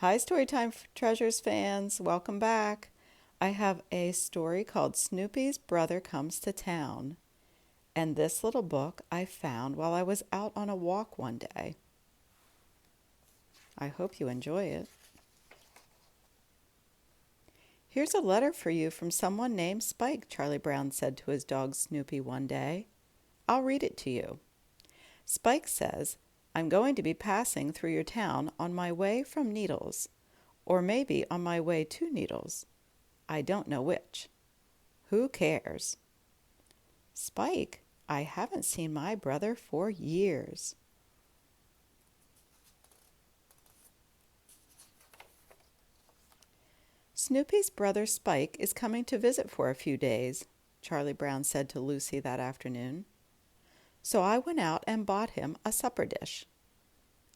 Hi, Storytime Treasures fans. Welcome back. I have a story called Snoopy's Brother Comes to Town. And this little book I found while I was out on a walk one day. I hope you enjoy it. Here's a letter for you from someone named Spike, Charlie Brown said to his dog Snoopy one day. I'll read it to you. Spike says, I'm going to be passing through your town on my way from Needles, or maybe on my way to Needles. I don't know which. Who cares? Spike, I haven't seen my brother for years. Snoopy's brother Spike is coming to visit for a few days, Charlie Brown said to Lucy that afternoon. So I went out and bought him a supper dish.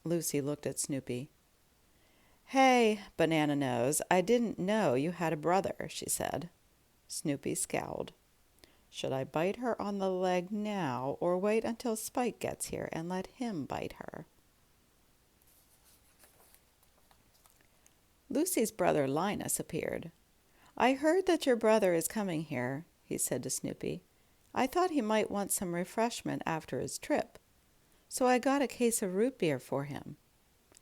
Lucy looked at Snoopy. Hey, Banana Nose, I didn't know you had a brother, she said. Snoopy scowled. Should I bite her on the leg now or wait until Spike gets here and let him bite her? Lucy's brother Linus appeared. I heard that your brother is coming here, he said to Snoopy. I thought he might want some refreshment after his trip, so I got a case of root beer for him.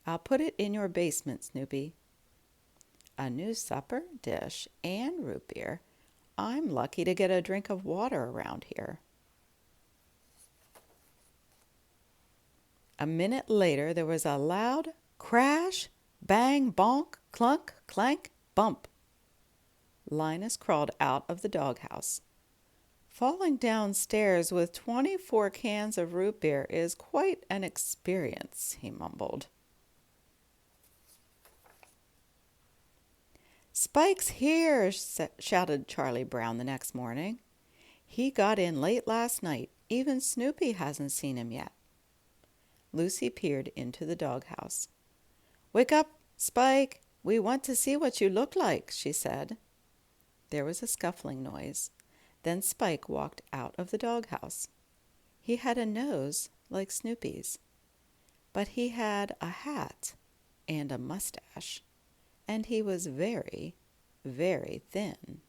I'll put it in your basement, Snoopy. A new supper dish and root beer. I'm lucky to get a drink of water around here. A minute later, there was a loud crash, bang, bonk, clunk, clank, bump. Linus crawled out of the doghouse. Falling downstairs with 24 cans of root beer is quite an experience, he mumbled. Spike's here, shouted Charlie Brown the next morning. He got in late last night. Even Snoopy hasn't seen him yet. Lucy peered into the doghouse. Wake up, Spike. We want to see what you look like, she said. There was a scuffling noise. Then Spike walked out of the doghouse. He had a nose like Snoopy's, but he had a hat and a mustache, and he was very, very thin.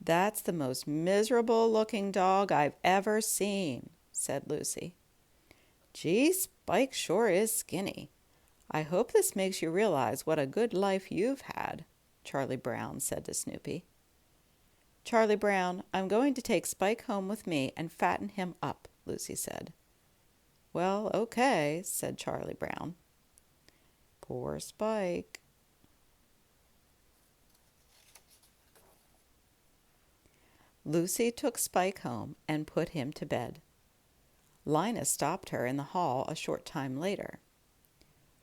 That's the most miserable-looking dog I've ever seen, said Lucy. Gee, Spike sure is skinny. I hope this makes you realize what a good life you've had, Charlie Brown said to Snoopy. Charlie Brown, I'm going to take Spike home with me and fatten him up, Lucy said. Well, okay, said Charlie Brown. Poor Spike. Lucy took Spike home and put him to bed. Linus stopped her in the hall a short time later.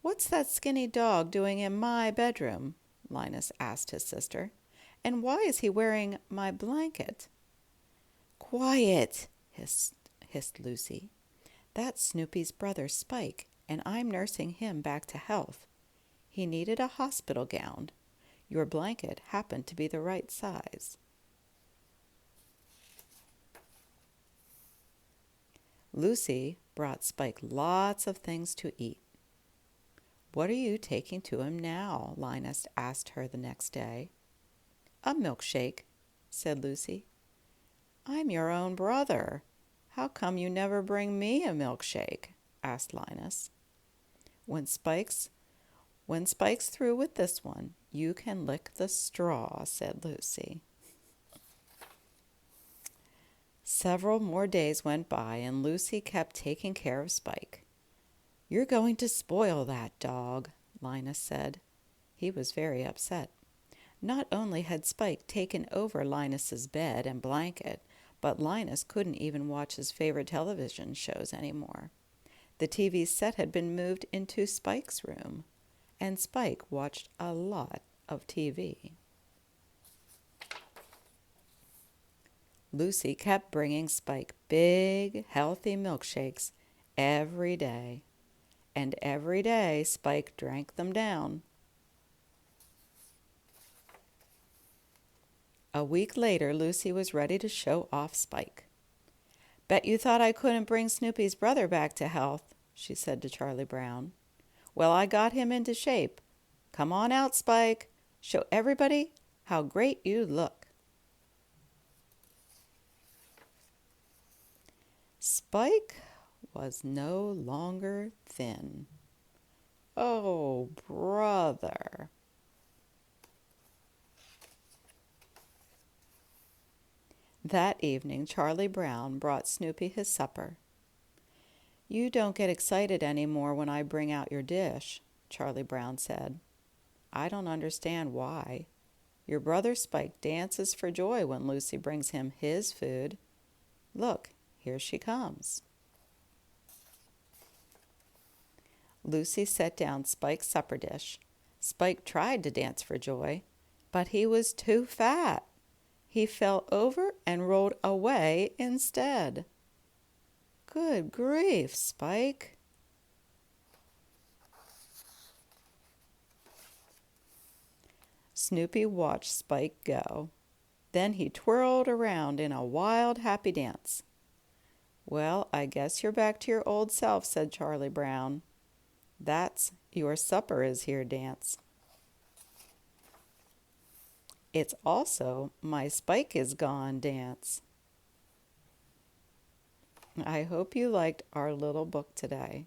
What's that skinny dog doing in my bedroom? Linus asked his sister. And why is he wearing my blanket? Quiet, hissed Lucy. That's Snoopy's brother Spike, and I'm nursing him back to health. He needed a hospital gown. Your blanket happened to be the right size. Lucy brought Spike lots of things to eat. What are you taking to him now? Linus asked her the next day. A milkshake, said Lucy. I'm your own brother. How come you never bring me a milkshake? Asked Linus. When Spike's through with this one, you can lick the straw, said Lucy. Several more days went by, and Lucy kept taking care of Spike. You're going to spoil that dog, Linus said. He was very upset. Not only had Spike taken over Linus's bed and blanket, but Linus couldn't even watch his favorite television shows anymore. The TV set had been moved into Spike's room, and Spike watched a lot of TV. Lucy kept bringing Spike big, healthy milkshakes every day, and every day Spike drank them down. A week later, Lucy was ready to show off Spike. Bet you thought I couldn't bring Snoopy's brother back to health, she said to Charlie Brown. Well, I got him into shape. Come on out, Spike. Show everybody how great you look. Spike was no longer thin. Oh, brother. That evening, Charlie Brown brought Snoopy his supper. You don't get excited any more when I bring out your dish, Charlie Brown said. I don't understand why. Your brother Spike dances for joy when Lucy brings him his food. Look, here she comes. Lucy set down Spike's supper dish. Spike tried to dance for joy, but he was too fat. He fell over and rolled away instead. Good grief, Spike. Snoopy watched Spike go. Then he twirled around in a wild, happy dance. Well, I guess you're back to your old self, said Charlie Brown. That's your supper is here dance. It's also my Spike is gone dance. I hope you liked our little book today.